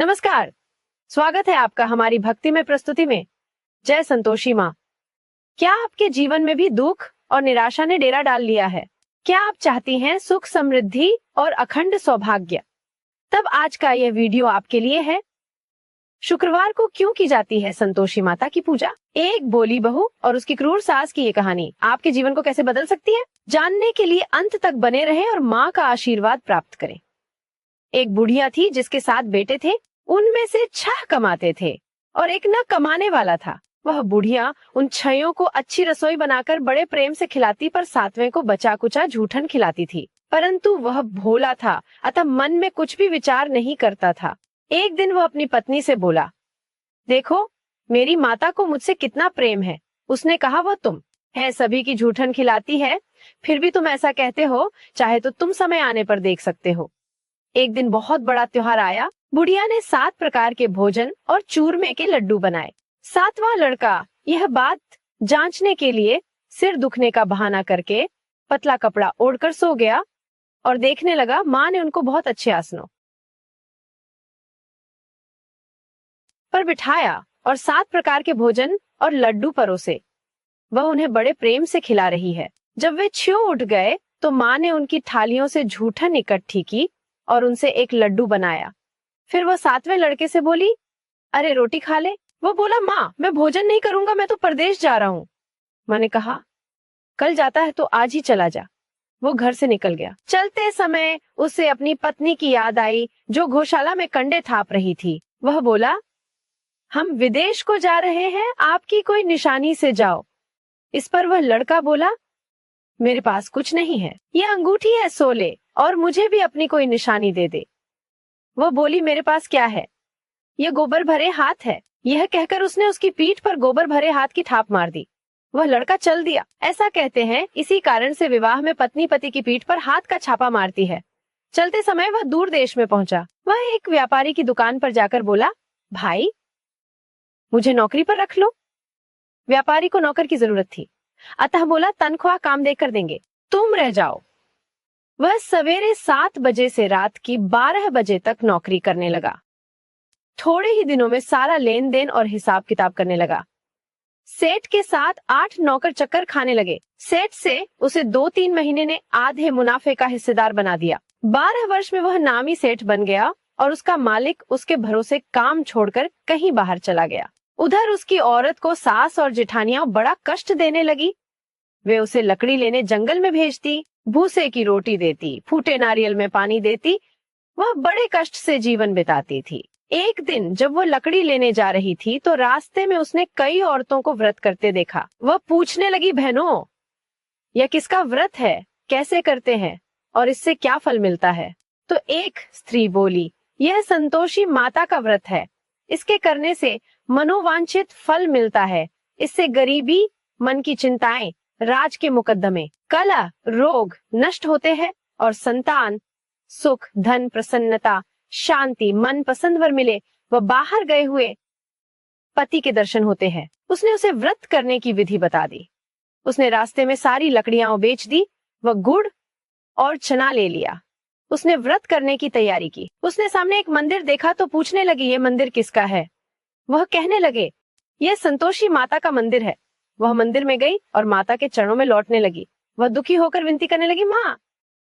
नमस्कार। स्वागत है आपका हमारी भक्तिमय प्रस्तुति में। जय संतोषी माँ। क्या आपके जीवन में भी दुख और निराशा ने डेरा डाल लिया है? क्या आप चाहती हैं सुख, समृद्धि और अखंड सौभाग्य? तब आज का यह वीडियो आपके लिए है। शुक्रवार को क्यों की जाती है संतोषी माता की पूजा? एक बोली बहू और उसकी क्रूर सास की ये कहानी आपके जीवन को कैसे बदल सकती है, जानने के लिए अंत तक बने रहें और माँ का आशीर्वाद प्राप्त करें। एक बुढ़िया थी जिसके 7 बेटे थे। उनमें से 6 कमाते थे और एक न कमाने वाला था। वह बुढ़िया उन 6 को अच्छी रसोई बनाकर बड़े प्रेम से खिलाती, पर 7वें को बचा कुचा झूठन खिलाती थी। परंतु वह भोला था, अतः मन में कुछ भी विचार नहीं करता था। एक दिन वह अपनी पत्नी से बोला, देखो मेरी माता को मुझसे कितना प्रेम है। उसने कहा वह तुम है, सभी की झूठन खिलाती है, फिर भी तुम ऐसा कहते हो। चाहे तो तुम समय आने पर देख सकते हो। एक दिन बहुत बड़ा त्योहार आया। बुढ़िया ने 7 प्रकार के भोजन और चूरमे के लड्डू बनाए। 7वां लड़का यह बात जांचने के लिए सिर दुखने का बहाना करके पतला कपड़ा ओढ़कर सो गया और देखने लगा। माँ ने उनको बहुत अच्छे आसनों पर बिठाया और 7 प्रकार के भोजन और लड्डू परोसे। वह उन्हें बड़े प्रेम से खिला रही है। जब वे छ्यो उठ गए तो माँ ने उनकी थालियों से झूठन इकट्ठी की और उनसे एक लड्डू बनाया। फिर वह 7वें लड़के से बोली, अरे रोटी खा ले। वो बोला, माँ मैं भोजन नहीं करूंगा, मैं तो परदेश जा रहा हूँ। माँ ने कहा, कल जाता है तो आज ही चला जा। वो घर से निकल गया। चलते समय उसे अपनी पत्नी की याद आई जो गौशाला में कंडे थाप रही थी। वह बोला, हम विदेश को जा रहे हैं, आपकी कोई निशानी से जाओ। इस पर वह लड़का बोला, मेरे पास कुछ नहीं है, ये अंगूठी है, सो ले और मुझे भी अपनी कोई निशानी दे दे। वह बोली, मेरे पास क्या है, यह गोबर भरे हाथ है। यह कहकर उसने उसकी पीठ पर गोबर भरे हाथ की थाप मार दी। वह लड़का चल दिया। ऐसा कहते हैं इसी कारण से विवाह में पत्नी पति की पीठ पर हाथ का छापा मारती है। चलते समय वह दूर देश में पहुंचा। वह एक व्यापारी की दुकान पर जाकर बोला, भाई मुझे नौकरी पर रख लो। व्यापारी को नौकर की जरूरत थी, अतः बोला, तनख्वाह काम देकर देंगे, तुम रह जाओ। वह सवेरे 7 बजे से रात की 12 बजे तक नौकरी करने लगा। थोड़े ही दिनों में सारा लेन देन और हिसाब किताब करने लगा। सेठ के साथ 8 नौकर चक्कर खाने लगे। सेठ से उसे 2-3 महीने ने आधे मुनाफे का हिस्सेदार बना दिया। 12 वर्ष में वह नामी सेठ बन गया और उसका मालिक उसके भरोसे काम छोड़कर कहीं बाहर चला गया। उधर उसकी औरत को सास और जेठानियां बड़ा कष्ट देने लगी। वे उसे लकड़ी लेने जंगल में भेजती, भूसे की रोटी देती, फूटे नारियल में पानी देती। वह बड़े कष्ट से जीवन बिताती थी। एक दिन जब वह लकड़ी लेने जा रही थी तो रास्ते में उसने कई औरतों को व्रत करते देखा। वह पूछने लगी, बहनों यह किसका व्रत है, कैसे करते हैं और इससे क्या फल मिलता है? तो एक स्त्री बोली, यह संतोषी माता का व्रत है। इसके करने से मनोवांछित फल मिलता है। इससे गरीबी, मन की चिंताएं, राज के मुकद्दमे, कलह, रोग नष्ट होते हैं और संतान, सुख, धन, प्रसन्नता, शांति, मन पसंद वर मिले व बाहर गए हुए पति के दर्शन होते हैं। उसने उसे व्रत करने की विधि बता दी। उसने रास्ते में सारी लकड़ियां बेच दी व गुड़ और चना ले लिया। उसने व्रत करने की तैयारी की। उसने सामने एक मंदिर देखा तो पूछने लगी, ये मंदिर किसका है? वह कहने लगे, यह संतोषी माता का मंदिर है। वह मंदिर में गई और माता के चरणों में लौटने लगी। वह दुखी होकर विनती करने लगी, माँ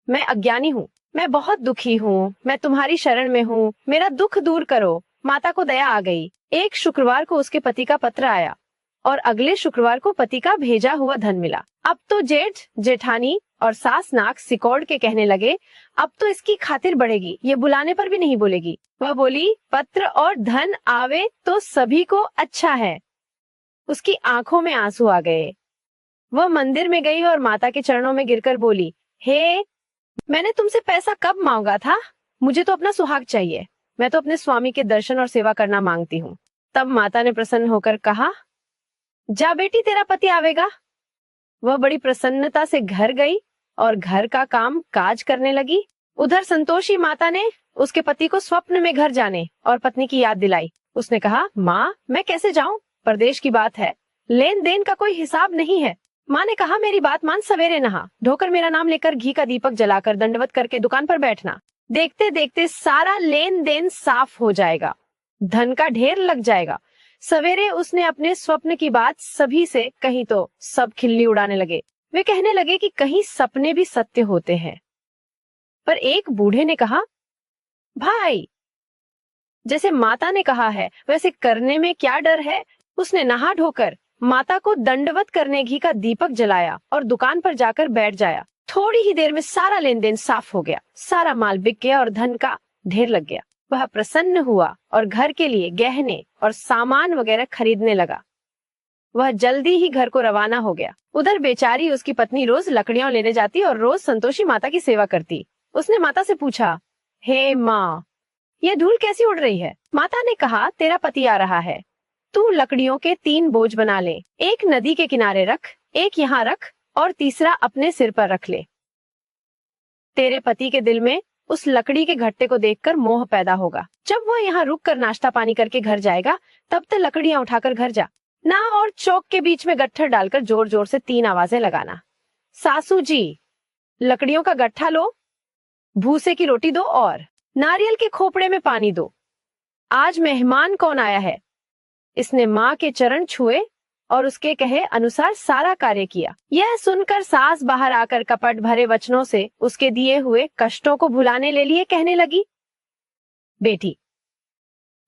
मैं अज्ञानी हूँ, मैं बहुत दुखी हूँ, मैं तुम्हारी शरण में हूँ, मेरा दुख दूर करो। माता को दया आ गई। एक शुक्रवार को उसके पति का पत्र आया और अगले शुक्रवार को पति का भेजा हुआ धन मिला। अब तो जेठ, जेठानी और सास नाक सिकोड़ के कहने लगे, अब तो इसकी खातिर बढ़ेगी, ये बुलाने पर भी नहीं बोलेगी। वह बोली, पत्र और धन आवे तो सभी को अच्छा है। उसकी आंखों में आंसू आ गए। वह मंदिर में गई और माता के चरणों में गिरकर बोली, हे मैंने तुमसे पैसा कब मांगा था? मुझे तो अपना सुहाग चाहिए। मैं तो अपने स्वामी के दर्शन और सेवा करना मांगती हूँ। तब माता ने प्रसन्न होकर कहा, जा बेटी तेरा पति आवेगा। वह बड़ी प्रसन्नता से घर गई और घर का काम काज करने लगी। उधर संतोषी माता ने उसके पति को स्वप्न में घर जाने और पत्नी की याद दिलाई। उसने कहा, माँ मैं कैसे जाऊं? परदेश की बात है, लेन देन का कोई हिसाब नहीं है। माँ ने कहा, मेरी बात मान, सवेरे नहा धोकर मेरा नाम लेकर घी का दीपक जलाकर दंडवत करके दुकान पर बैठना। देखते देखते सारा लेन देन साफ हो जाएगा। धन का ढेर लग जाएगा। सवेरे उसने अपने स्वप्न की बात सभी से कही तो सब खिल्ली उड़ाने लगे। वे कहने लगे कि कहीं सपने भी सत्य होते हैं। पर एक बूढ़े ने कहा, भाई, जैसे माता ने कहा है वैसे करने में क्या डर है। उसने नहा धोकर माता को दंडवत करने घी का दीपक जलाया और दुकान पर जाकर बैठ जाया। थोड़ी ही देर में सारा लेन देन साफ हो गया, सारा माल बिक गया और धन का ढेर लग गया। वह प्रसन्न हुआ और घर के लिए गहने और सामान वगैरह खरीदने लगा। वह जल्दी ही घर को रवाना हो गया। उधर बेचारी उसकी पत्नी रोज लकड़ियां लेने जाती और रोज संतोषी माता की सेवा करती। उसने माता से पूछा, हे माँ, यह धूल कैसी उड़ रही है। माता ने कहा, तेरा पति आ रहा है, तू लकड़ियों के 3 बोझ बना ले, एक नदी के किनारे रख, एक यहाँ रख और तीसरा अपने सिर पर रख ले। तेरे पति के दिल में उस लकड़ी के घट्टे को देखकर मोह पैदा होगा। जब वह यहाँ रुक कर नाश्ता पानी करके घर जाएगा तब तक लकड़ियां उठाकर घर जा ना और चौक के बीच में गट्ठर डालकर जोर जोर से 3 आवाजें लगाना। सासू जी, लकड़ियों का गट्ठा लो, भूसे की रोटी दो और नारियल के खोपड़े में पानी दो। आज मेहमान कौन आया है। इसने माँ के चरण छुए और उसके कहे अनुसार सारा कार्य किया। यह सुनकर सास बाहर आकर कपट भरे वचनों से उसके दिए हुए कष्टों को भुलाने ले लिए कहने लगी, बेटी,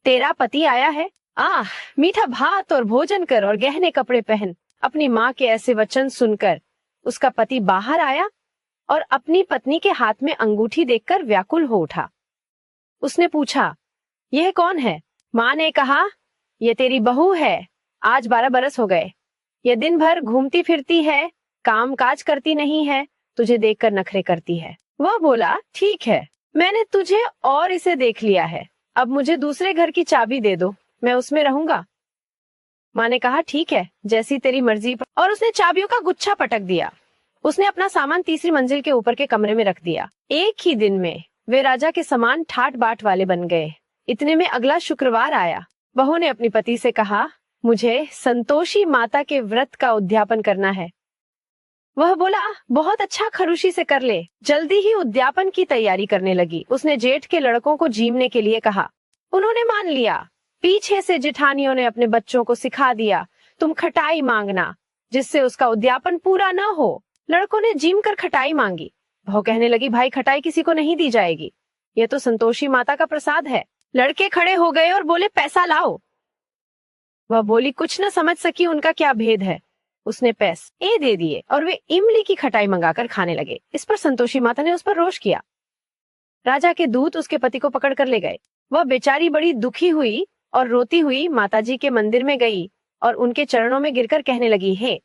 तेरा पति आया है, मीठा भात और भोजन कर और गहने कपड़े पहन। अपनी माँ के ऐसे वचन सुनकर उसका पति बाहर आया और अपनी पत्नी के हाथ में अंगूठी देखकर व्याकुल हो उठा। उसने पूछा, यह कौन है। माँ ने कहा, यह तेरी बहू है, आज 12 बरस हो गए। यह दिन भर घूमती फिरती है, काम काज करती नहीं है, तुझे देखकर नखरे करती है। वह बोला, ठीक है, मैंने तुझे और इसे देख लिया है, अब मुझे दूसरे घर की चाबी दे दो, मैं उसमें रहूंगा। माँ ने कहा, ठीक है, जैसी तेरी मर्जी। और उसने चाबियों का गुच्छा पटक दिया। उसने अपना सामान तीसरी मंजिल के ऊपर के कमरे में रख दिया। एक ही दिन में वे राजा के समान ठाट बाट वाले बन गए। इतने में अगला शुक्रवार आया। बहू ने अपनी पति से कहा, मुझे संतोषी माता के व्रत का उद्यापन करना है। वह बोला, बहुत अच्छा, खरुशी से कर ले। जल्दी ही उद्यापन की तैयारी करने लगी। उसने जेठ के लड़कों को जीमने के लिए कहा। उन्होंने मान लिया। पीछे से जेठानियों ने अपने बच्चों को सिखा दिया, तुम खटाई मांगना, जिससे उसका उद्यापन पूरा न हो। लड़कों ने जीम कर खटाई मांगी। बहू कहने लगी, भाई, खटाई किसी को नहीं दी जाएगी, यह तो संतोषी माता का प्रसाद है। लड़के खड़े हो गए और बोले, पैसा लाओ। वह बोली, कुछ न समझ सकी उनका क्या भेद है। उसने पैसे दे दिए और वे इमली की खटाई मंगाकर खाने लगे। इस पर संतोषी माता ने उस पर रोष किया। राजा के दूत उसके पति को पकड़ कर ले गए। वह बेचारी बड़ी दुखी हुई और रोती हुई माताजी के मंदिर में गई और उनके चरणों में गिरकर कहने लगी, हे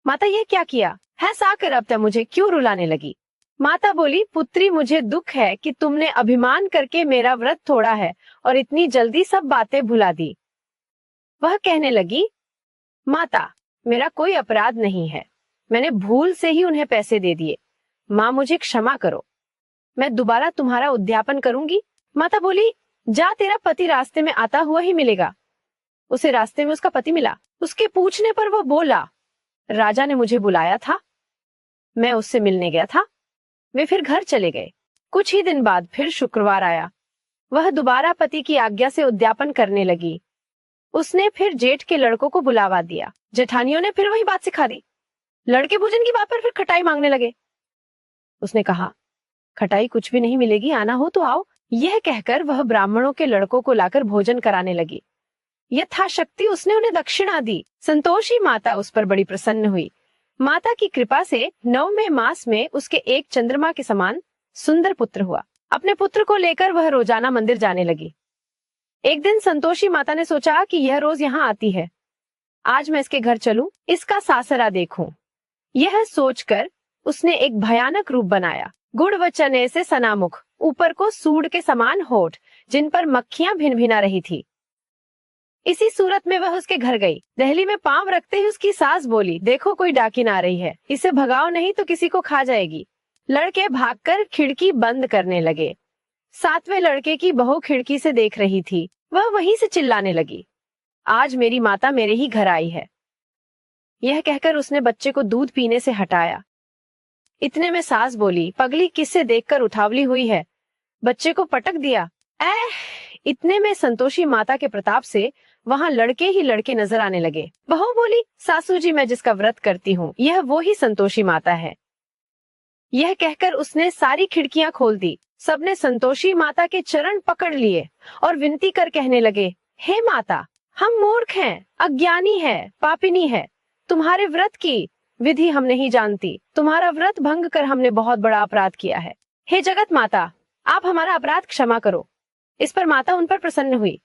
माता, ये क्या किया है, साकर अब तक मुझे क्यों रुलाने लगी। माता बोली, पुत्री, मुझे दुख है कि तुमने अभिमान करके मेरा व्रत तोड़ा है और इतनी जल्दी सब बातें भुला दी। वह कहने लगी, माता, मेरा कोई अपराध नहीं है, मैंने भूल से ही उन्हें पैसे दे दिए। माँ, मुझे क्षमा करो, मैं दोबारा तुम्हारा उद्यापन करूंगी। माता बोली, जा, तेरा पति रास्ते में आता हुआ ही मिलेगा। उसे रास्ते में उसका पति मिला। उसके पूछने पर वह बोला, राजा ने मुझे बुलाया था, मैं उससे मिलने गया था। वे फिर घर चले गए। कुछ ही दिन बाद फिर शुक्रवार आया। वह दोबारा पति की आज्ञा से उद्यापन करने लगी। उसने फिर जेठ के लड़कों को बुलावा दिया। जेठानियों ने फिर वही बात सिखा दी। लड़के भोजन की बात पर फिर खटाई मांगने लगे। उसने कहा, खटाई कुछ भी नहीं मिलेगी, आना हो तो आओ। यह कहकर वह ब्राह्मणों के लड़कों को लाकर भोजन कराने लगी। यथाशक्ति उसने उन्हें दक्षिणा दी। संतोषी माता उस पर बड़ी प्रसन्न हुई। माता की कृपा से 9वें मास में उसके एक चंद्रमा के समान सुंदर पुत्र हुआ। अपने पुत्र को लेकर वह रोजाना मंदिर जाने लगी। एक दिन संतोषी माता ने सोचा कि यह रोज यहाँ आती है, आज मैं इसके घर चलूं, इसका सासरा देखूं। यह सोचकर उसने एक भयानक रूप बनाया। गुड़ व चने से सनामुख, ऊपर को सूंड के समान होठ, जिन पर मक्खियां भिनभिना रही थी। इसी सूरत में वह उसके घर गई। दहली में पांव रखते ही उसकी सास बोली, देखो कोई डाकिन आ रही है, इसे भगाओ नहीं तो किसी को खा जाएगी। लड़के भागकर खिड़की बंद करने लगे। 7वें लड़के की बहू खिड़की से देख रही थी। वह वहीं से चिल्लाने लगी, आज मेरी माता मेरे ही घर आई है। यह कहकर उसने बच्चे को दूध पीने से हटाया। इतने में सास बोली, पगली, किससे देखकर उठावली हुई है, बच्चे को पटक दिया। इतने में संतोषी माता के प्रताप से वहाँ लड़के ही लड़के नजर आने लगे। बहू बोली, सासू जी, मैं जिसका व्रत करती हूँ यह वो ही संतोषी माता है। यह कहकर उसने सारी खिड़कियां खोल दी। सबने संतोषी माता के चरण पकड़ लिए और विनती कर कहने लगे, हे माता, हम मूर्ख हैं, अज्ञानी है, पापिनी है। तुम्हारे व्रत की विधि हम नहीं जानती। तुम्हारा व्रत भंग कर हमने बहुत बड़ा अपराध किया है। हे जगत माता, आप हमारा अपराध क्षमा करो। इस पर माता उन पर प्रसन्न हुई।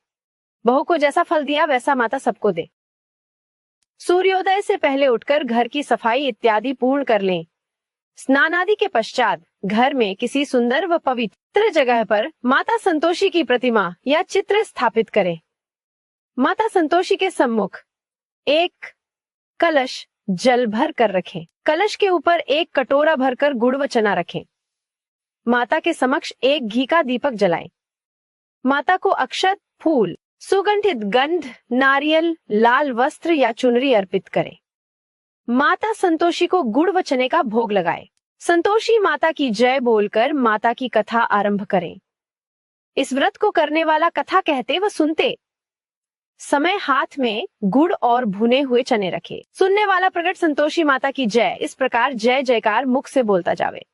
बहू को जैसा फल दिया वैसा माता सबको दे। सूर्योदय से पहले उठकर घर की सफाई इत्यादि पूर्ण कर लें। स्नान आदि के पश्चात घर में किसी सुंदर व पवित्र जगह पर माता संतोषी की प्रतिमा या चित्र स्थापित करें। माता संतोषी के सम्मुख एक कलश जल भर कर रखें। कलश के ऊपर एक कटोरा भरकर गुड़ व चना रखें। माता के समक्ष एक घी का दीपक जलाएं। माता को अक्षत, फूल, सुगंधित गंध, नारियल, लाल वस्त्र या चुनरी अर्पित करें। माता संतोषी को गुड़ व चने का भोग लगाएं। संतोषी माता की जय बोलकर माता की कथा आरंभ करें। इस व्रत को करने वाला कथा कहते व सुनते समय हाथ में गुड़ और भुने हुए चने रखे। सुनने वाला प्रकट संतोषी माता की जय इस प्रकार जय जयकार मुख से बोलता जावे।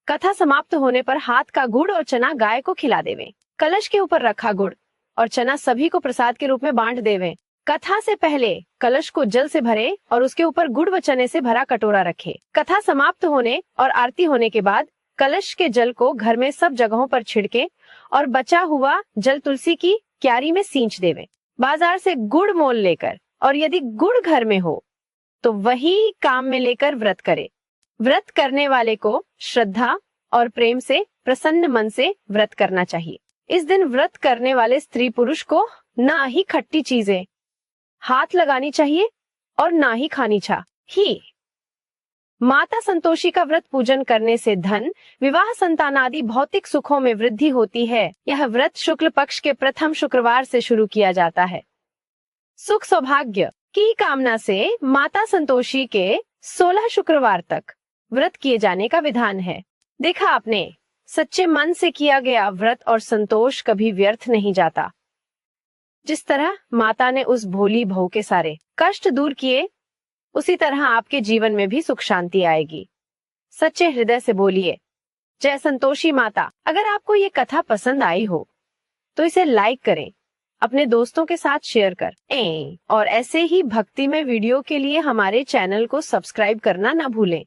कथा समाप्त होने पर हाथ का गुड़ और चना गाय को खिला देवे। कलश के ऊपर रखा गुड़ और चना सभी को प्रसाद के रूप में बांट देवे। कथा से पहले कलश को जल से भरे और उसके ऊपर गुड़ व चने से भरा कटोरा रखे। कथा समाप्त होने और आरती होने के बाद कलश के जल को घर में सब जगहों पर छिड़के और बचा हुआ जल तुलसी की क्यारी में सींच देवे। बाजार से गुड़ मोल लेकर और यदि गुड़ घर में हो तो वही काम में लेकर व्रत करे। व्रत करने वाले को श्रद्धा और प्रेम से प्रसन्न मन से व्रत करना चाहिए। इस दिन व्रत करने वाले स्त्री पुरुष को ना ही खट्टी चीजें हाथ लगानी चाहिए और ना ही खानी चाहिए। माता संतोषी का व्रत पूजन करने से धन, विवाह, संतान आदि भौतिक सुखों में वृद्धि होती है। यह व्रत शुक्ल पक्ष के प्रथम शुक्रवार से शुरू किया जाता है। सुख सौभाग्य की कामना से माता संतोषी के 16 शुक्रवार तक व्रत किए जाने का विधान है। देखा आपने, सच्चे मन से किया गया व्रत और संतोष कभी व्यर्थ नहीं जाता। जिस तरह माता ने उस भोली बहू के सारे कष्ट दूर किए, उसी तरह आपके जीवन में भी सुख शांति आएगी। सच्चे हृदय से बोलिए, जय संतोषी माता। अगर आपको ये कथा पसंद आई हो तो इसे लाइक करें, अपने दोस्तों के साथ शेयर करें और ऐसे ही भक्तिमय वीडियो के लिए हमारे चैनल को सब्सक्राइब करना न भूलें।